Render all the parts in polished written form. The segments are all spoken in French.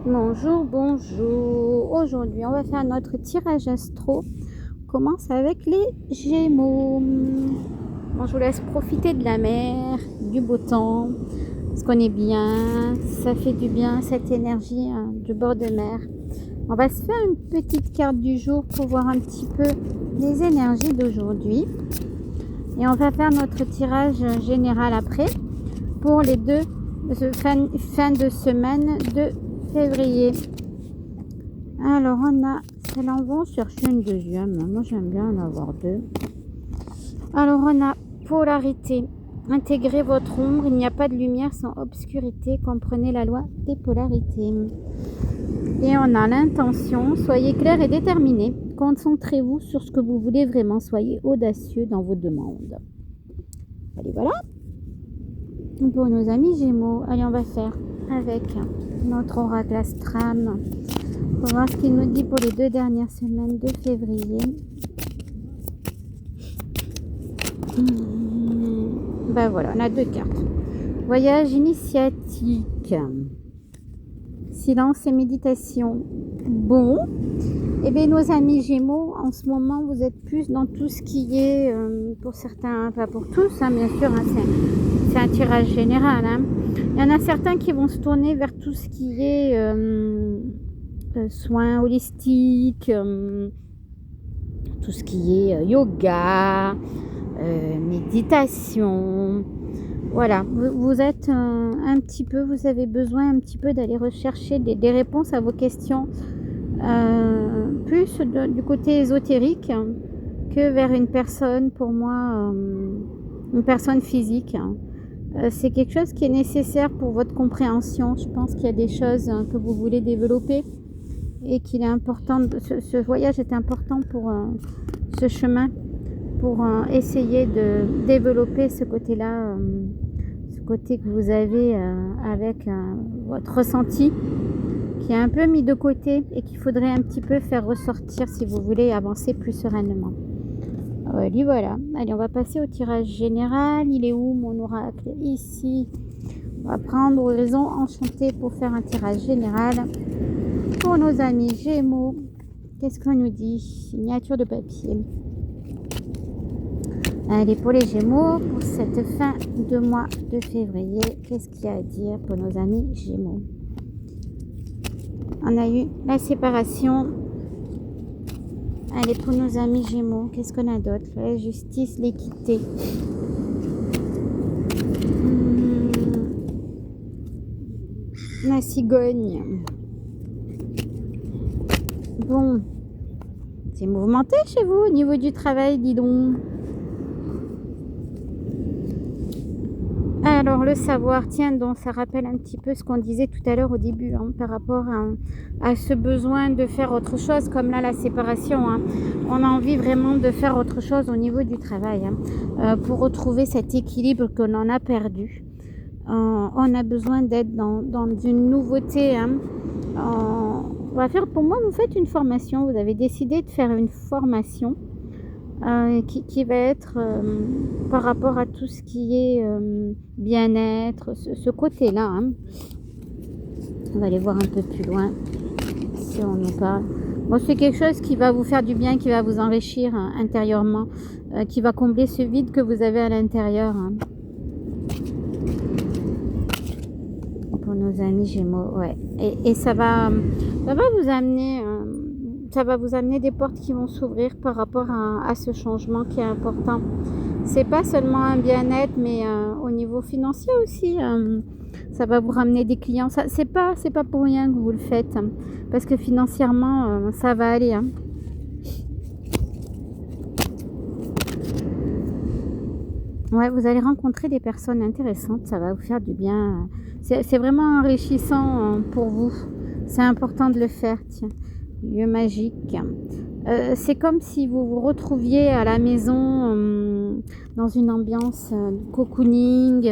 Bonjour, bonjour. Aujourd'hui, on va faire notre tirage astro. On commence avec les Gémeaux. Bon, je vous laisse profiter de la mer, du beau temps, parce qu'on est bien. Ça fait du bien cette énergie du bord de mer. On va se faire une petite carte du jour pour voir un petit peu les énergies d'aujourd'hui. Et on va faire notre tirage général après pour les deux fin de semaine de février. Alors on a celle en vont chercher une deuxième. Moi j'aime bien en avoir deux. Alors on a polarité. Intégrez votre ombre, il n'y a pas de lumière sans obscurité. Comprenez la loi des polarités. Et on a l'intention. Soyez clair et déterminé. Concentrez-vous sur ce que vous voulez vraiment. Soyez audacieux dans vos demandes. Allez, voilà. Pour nos amis Gémeaux, allez, on va faire avec notre oracle astral. On va voir ce qu'il nous dit pour les 2 dernières semaines de février. Ben voilà, on a 2 cartes. Voyage initiatique. Silence et méditation. Bon. Eh bien, nos amis Gémeaux, en ce moment, vous êtes plus dans tout ce qui est, pour certains, pas pour tous, hein, bien sûr, hein, c'est un tirage général. Hein. Il y en a certains qui vont se tourner vers tout ce qui est soins holistiques, tout ce qui est yoga, méditation. Voilà, vous êtes un petit peu, vous avez besoin un petit peu d'aller rechercher des réponses à vos questions. Plus du côté ésotérique que vers une personne, pour moi, une personne physique. C'est quelque chose qui est nécessaire pour votre compréhension. Je pense qu'il y a des choses que vous voulez développer et qu'il est important, ce voyage est important pour ce chemin, pour essayer de développer ce côté-là, ce côté que vous avez avec votre ressenti, qui est un peu mis de côté et qu'il faudrait un petit peu faire ressortir si vous voulez avancer plus sereinement. Voilà. Allez, on va passer au tirage général. Il est où mon oracle? Ici. On va prendre Horizon Enchanté pour faire un tirage général pour nos amis Gémeaux. Qu'est-ce qu'on nous dit? Signature de papier. Allez, pour les Gémeaux, pour cette fin de mois de février, qu'est-ce qu'il y a à dire pour nos amis Gémeaux? On a eu la séparation. Allez, pour nos amis Gémeaux, qu'est-ce qu'on a d'autre? La justice, l'équité. La cigogne. Bon, c'est mouvementé chez vous au niveau du travail, dis donc. Alors le savoir, tiens donc, ça rappelle un petit peu ce qu'on disait tout à l'heure au début, hein, par rapport à ce besoin de faire autre chose, comme là la séparation. Hein. On a envie vraiment de faire autre chose au niveau du travail, hein, pour retrouver cet équilibre que l'on a perdu. On a besoin d'être dans une nouveauté. Hein. On va faire, pour moi, vous faites une formation, vous avez décidé de faire une formation. Qui va être par rapport à tout ce qui est bien-être, ce côté-là. Hein. On va aller voir un peu plus loin si on nous parle. Bon, c'est quelque chose qui va vous faire du bien, qui va vous enrichir intérieurement, qui va combler ce vide que vous avez à l'intérieur. Hein. Pour nos amis Gémeaux, ouais. Et ça va vous amener... ça va vous amener des portes qui vont s'ouvrir par rapport à ce changement qui est important. C'est pas seulement un bien-être, mais au niveau financier aussi. Ça va vous ramener des clients. C'est pas pour rien que vous le faites, hein, parce que financièrement, ça va aller. Hein. Ouais, vous allez rencontrer des personnes intéressantes. Ça va vous faire du bien. C'est vraiment enrichissant pour vous. C'est important de le faire. Tiens. Lieu magique. C'est comme si vous vous retrouviez à la maison dans une ambiance cocooning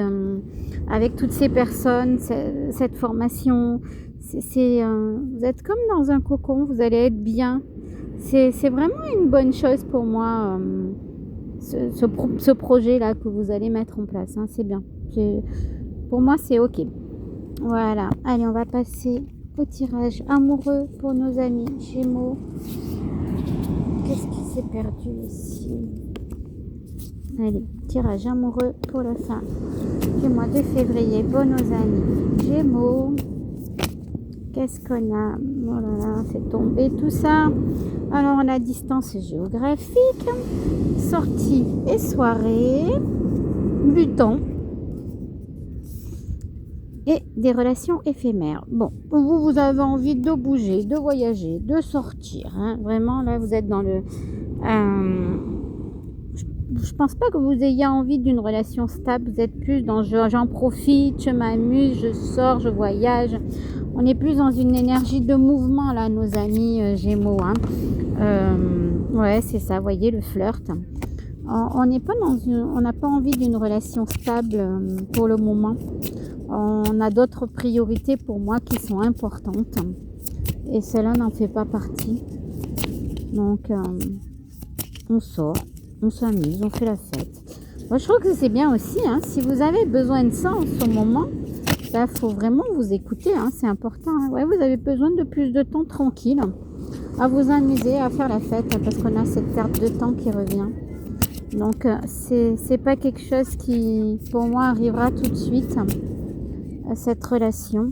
avec toutes ces personnes, cette formation. Vous êtes comme dans un cocon, vous allez être bien. C'est vraiment une bonne chose pour moi, ce projet-là que vous allez mettre en place. Hein, c'est bien. Pour moi, c'est OK. Voilà. Allez, on va passer au tirage amoureux pour nos amis Gémeaux. Qu'est-ce qui s'est perdu ici? Allez, tirage amoureux pour la fin du mois de février pour nos amis Gémeaux. Qu'est-ce qu'on a? Oh là là, c'est tombé tout ça. Alors, on a distance géographique, sortie et soirée, du temps et des relations éphémères. Bon, vous avez envie de bouger, de voyager, de sortir. Hein. Vraiment, là, vous êtes dans le... je pense pas que vous ayez envie d'une relation stable. Vous êtes plus dans j'en profite, je m'amuse, je sors, je voyage. On est plus dans une énergie de mouvement, là, nos amis Gémeaux. Hein. Ouais, c'est ça, vous voyez, le flirt. On n'est pas dans on n'a pas envie d'une relation stable pour le moment. On a d'autres priorités pour moi qui sont importantes. Et cela n'en fait pas partie. Donc, on sort, on s'amuse, on fait la fête. Moi, je trouve que c'est bien aussi. Hein, si vous avez besoin de ça en ce moment, il faut vraiment vous écouter. Hein, c'est important. Hein. Ouais, vous avez besoin de plus de temps tranquille à vous amuser, à faire la fête. Hein, parce qu'on a cette perte de temps qui revient. Donc, c'est pas quelque chose qui, pour moi, arrivera tout de suite à cette relation.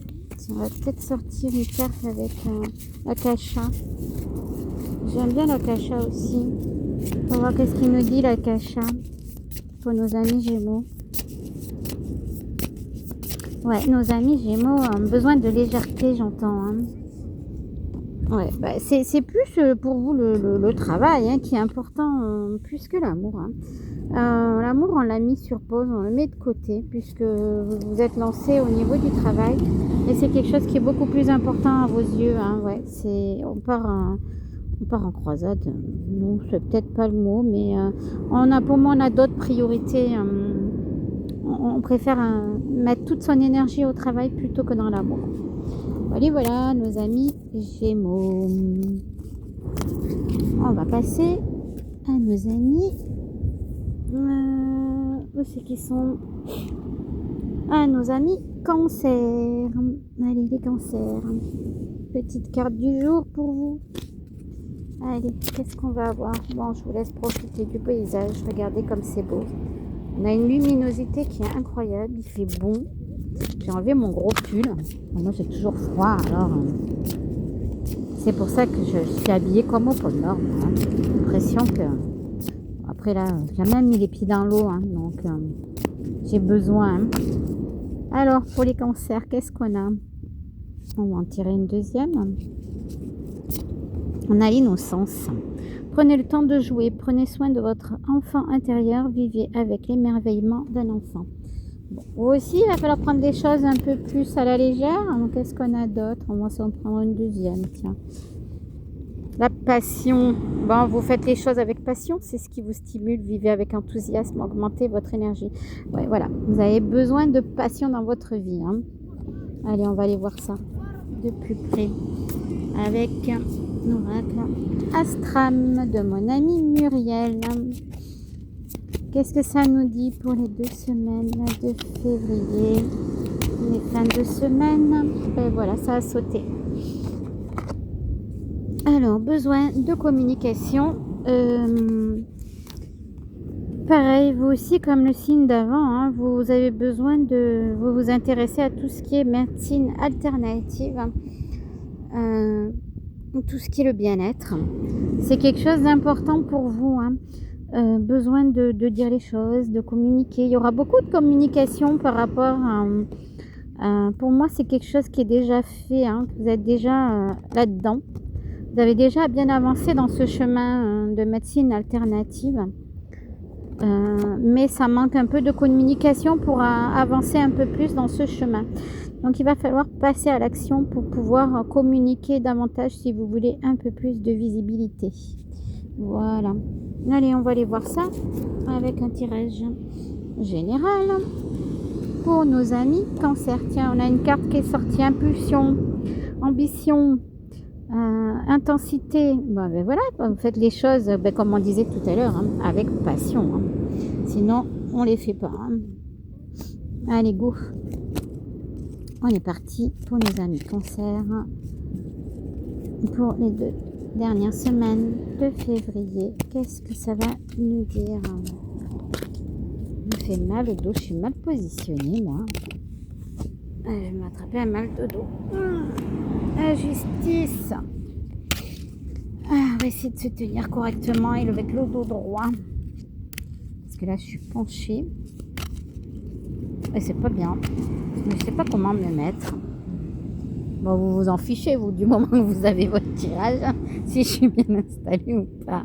On va peut-être sortir une carte avec l'Akasha. J'aime bien l'Akasha aussi. On va voir qu'est-ce qu'il nous dit l'Akasha pour nos amis Gémeaux. Ouais, nos amis Gémeaux ont besoin de légèreté, j'entends. Hein. Ouais, bah c'est plus pour vous le travail hein, qui est important plus que l'amour. Hein. L'amour, on l'a mis sur pause, on le met de côté puisque vous êtes lancé au niveau du travail et c'est quelque chose qui est beaucoup plus important à vos yeux. Hein. Ouais, on part en croisade. Non, c'est peut-être pas le mot, mais pour moi, on a d'autres priorités. On préfère mettre toute son énergie au travail plutôt que dans l'amour. Voilà, nos amis Gémeaux. On va passer à nos amis. Où c'est qu'ils sont? À nos amis Cancer. Allez, les Cancers. Petite carte du jour pour vous. Allez, qu'est-ce qu'on va avoir? Bon, je vous laisse profiter du paysage. Regardez comme c'est beau. On a une luminosité qui est incroyable. Il fait bon. J'ai enlevé mon gros pull. Moi, j'ai toujours froid. Alors, c'est pour ça que je suis habillée comme au pôle Nord. Hein. J'ai l'impression que... Après, là, j'ai même mis les pieds dans l'eau. Hein, donc, j'ai besoin. Hein. Alors, pour les cancers, qu'est-ce qu'on a? On va en tirer une deuxième. On a l'innocence. Prenez le temps de jouer. Prenez soin de votre enfant intérieur. Vivez avec l'émerveillement d'un enfant. Bon, vous aussi, il va falloir prendre des choses un peu plus à la légère. Donc, qu'est-ce qu'on a d'autre? On va s'en prendre une deuxième. Tiens. La passion. Bon, vous faites les choses avec passion. C'est ce qui vous stimule. Vivez avec enthousiasme. Augmentez votre énergie. Ouais, voilà. Vous avez besoin de passion dans votre vie. Hein. Allez, on va aller voir ça de plus près. Avec l'oracle Astram de mon amie Muriel. Qu'est-ce que ça nous dit pour les 2 semaines de février? Les fins de semaine. Ben voilà, ça a sauté. Alors, besoin de communication. Pareil, vous aussi, comme le signe d'avant, hein, vous avez besoin de vous intéresser à tout ce qui est médecine alternative. Tout ce qui est le bien-être. C'est quelque chose d'important pour vous. Hein. Besoin de dire les choses, de communiquer. Il y aura beaucoup de communication par rapport à... pour moi, c'est quelque chose qui est déjà fait. Hein. Vous êtes déjà là-dedans. Vous avez déjà bien avancé dans ce chemin de médecine alternative. Mais ça manque un peu de communication pour avancer un peu plus dans ce chemin. Donc, il va falloir passer à l'action pour pouvoir communiquer davantage si vous voulez un peu plus de visibilité. Voilà. Allez, on va aller voir ça avec un tirage général pour nos amis Cancer. Tiens, on a une carte qui est sortie. Impulsion, ambition, intensité. Bon, ben voilà, vous faites les choses, comme on disait tout à l'heure, hein, avec passion. Hein. Sinon, on les fait pas. Hein. Allez, go. On est parti pour nos amis cancer pour les 2 dernières semaines de février. Qu'est-ce que ça va nous dire? Je me fais mal au dos, je suis mal positionnée moi. Je vais m'attraper un mal de dos. La justice. On va essayer de se tenir correctement et avec le dos droit. Parce que là je suis penchée. Et c'est pas bien. Mais je sais pas comment me mettre. Bon, vous vous en fichez, vous, du moment que vous avez votre tirage, si je suis bien installée ou pas.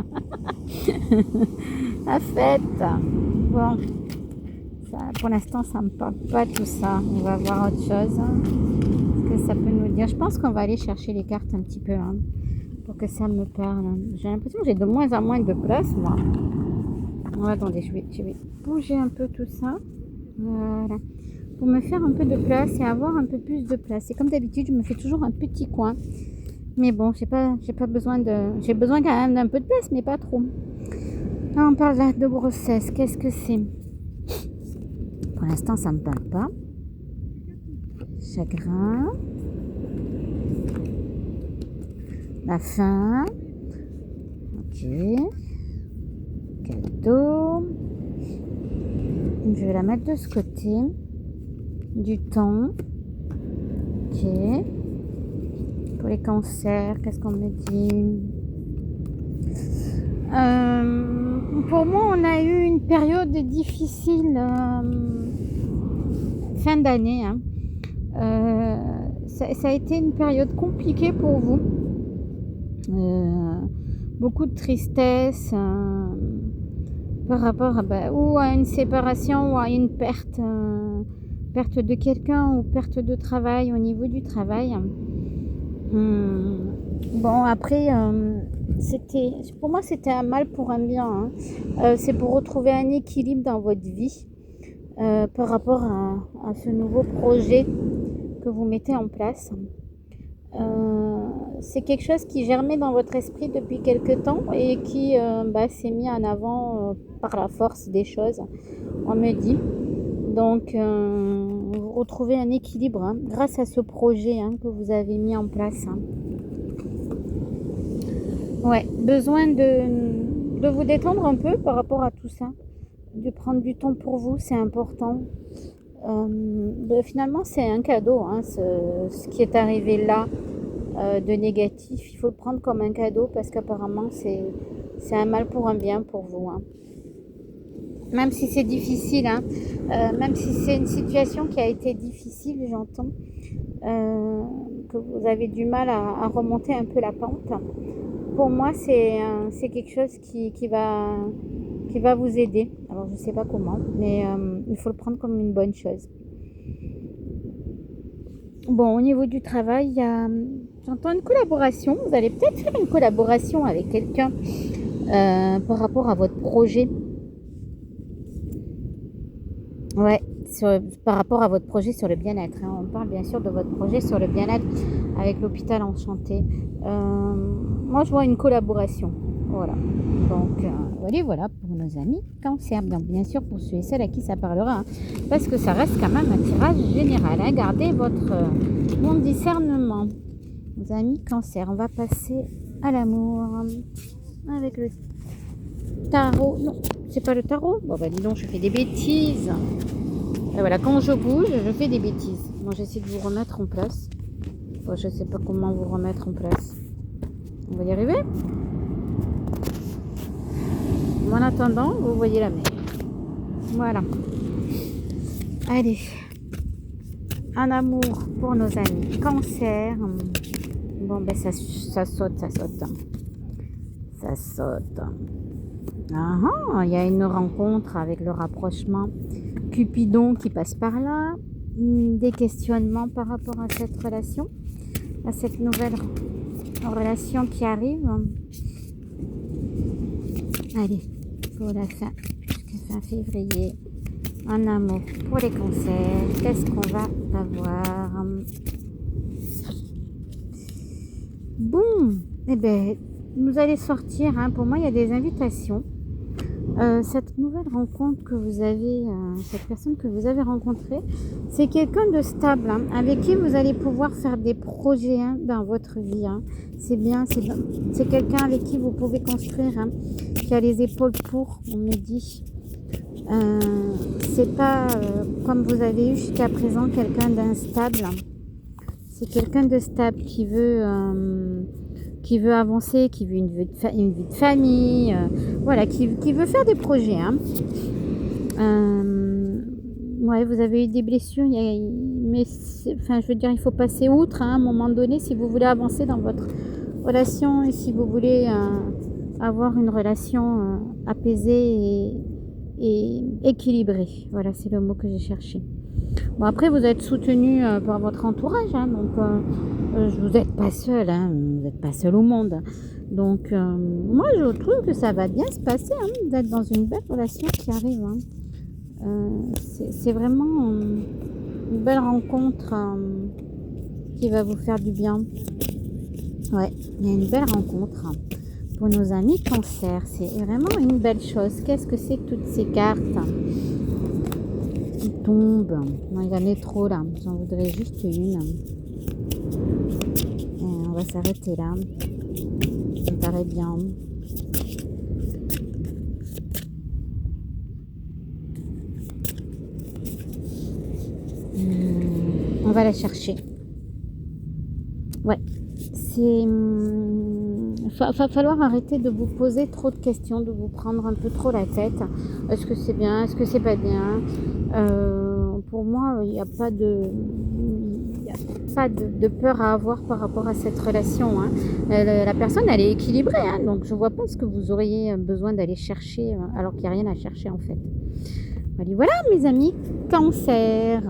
La fête. Bon, ça, pour l'instant, ça me parle pas tout ça. On va voir autre chose. Ce que ça peut nous dire. Je pense qu'on va aller chercher les cartes un petit peu pour que ça me parle. J'ai l'impression que j'ai de moins en moins de place, moi. Bon, attendez, je vais bouger un peu tout ça. Voilà. Pour me faire un peu de place et avoir un peu plus de place. Et comme d'habitude, je me fais toujours un petit coin. Mais bon, j'ai pas besoin de... J'ai besoin quand même d'un peu de place, mais pas trop. Là, on parle là de grossesse. Qu'est-ce que c'est? Pour l'instant, ça me parle pas. Chagrin. La fin. Ok. Cadeau. Je vais la mettre de ce côté. Du temps. Ok. Pour les cancers, qu'est-ce qu'on me dit? Pour moi, on a eu une période difficile fin d'année. Ça a été une période compliquée pour vous. Beaucoup de tristesse par rapport ou à une séparation ou à une perte de quelqu'un ou perte de travail au niveau du travail. Bon, après, pour moi, c'était un mal pour un bien. C'est pour retrouver un équilibre dans votre vie par rapport à ce nouveau projet que vous mettez en place. C'est quelque chose qui germait dans votre esprit depuis quelque temps et qui s'est mis en avant par la force des choses, on me dit. Donc, vous retrouvez un équilibre grâce à ce projet que vous avez mis en place. Ouais, besoin de vous détendre un peu par rapport à tout ça. De prendre du temps pour vous, c'est important. Finalement, c'est un cadeau, ce qui est arrivé là de négatif. Il faut le prendre comme un cadeau parce qu'apparemment, c'est un mal pour un bien pour vous. Même si c'est difficile, même si c'est une situation qui a été difficile, j'entends que vous avez du mal à remonter un peu la pente. Pour moi, c'est quelque chose qui va vous aider. Alors, je ne sais pas comment, mais il faut le prendre comme une bonne chose. Bon, au niveau du travail, j'entends une collaboration. Vous allez peut-être faire une collaboration avec quelqu'un par rapport à votre projet. Ouais, par rapport à votre projet sur le bien-être. On parle bien sûr de votre projet sur le bien-être avec l'hôpital Enchanté. Moi, je vois une collaboration. Voilà. Donc, voilà pour nos amis cancer. Donc, bien sûr, pour ceux et celles à qui ça parlera. Parce que ça reste quand même un tirage général. Gardez votre bon discernement. Nos amis cancer. On va passer à l'amour. Avec le tarot. Non, c'est pas le tarot. Bon, dis donc, je fais des bêtises. Et voilà, quand je bouge, je fais des bêtises. Moi, j'essaie de vous remettre en place. Bon, je sais pas comment vous remettre en place. On va y arriver. En attendant, vous voyez la mer. Voilà. Allez. Un amour pour nos amis cancer. Bon, ça saute. Ça saute. Il y a une rencontre avec le rapprochement Cupidon qui passe par là. Des questionnements par rapport à cette relation, à cette nouvelle relation qui arrive. Allez, pour la fin, jusqu'à fin février, un amour pour les cancers. Qu'est-ce qu'on va avoir? Bon, vous allez sortir. Pour moi, il y a des invitations Cette nouvelle rencontre que vous avez, cette personne que vous avez rencontrée, c'est quelqu'un de stable, hein, avec qui vous allez pouvoir faire des projets, hein, dans votre vie, hein. C'est bien, c'est quelqu'un avec qui vous pouvez construire, hein, qui a les épaules pour, on me dit. Euh, c'est pas comme vous avez eu jusqu'à présent quelqu'un d'instable. C'est quelqu'un de stable qui veut avancer, qui veut une vie de famille, voilà, qui veut faire des projets, hein. Ouais, vous avez eu des blessures, mais enfin, je veux dire, il faut passer outre, hein, à un moment donné si vous voulez avancer dans votre relation et si vous voulez avoir une relation apaisée et équilibrée. Voilà, c'est le mot que j'ai cherché. Bon, après, vous êtes soutenu par votre entourage, hein, donc vous n'êtes pas seul, hein, vous n'êtes pas seul au monde. Donc, moi, je trouve que ça va bien se passer, hein, vous êtes dans une belle relation qui arrive, hein. C'est vraiment une belle rencontre qui va vous faire du bien. Ouais, il y a une belle rencontre pour nos amis cancer. C'est vraiment une belle chose. Qu'est-ce que c'est que toutes ces cartes qui tombent? Non, il y en a trop là. J'en voudrais juste une. Et on va s'arrêter là. Ça me paraît bien. On va la chercher. Ouais. C'est... va falloir arrêter de vous poser trop de questions, de vous prendre un peu trop la tête. Est-ce que c'est bien? Est-ce que c'est pas bien? Pour moi, il n'y a pas de peur à avoir par rapport à cette relation, hein. La personne, elle est équilibrée, hein, donc je vois pas ce que vous auriez besoin d'aller chercher alors qu'il n'y a rien à chercher en fait. Voilà, mes amis, cancer.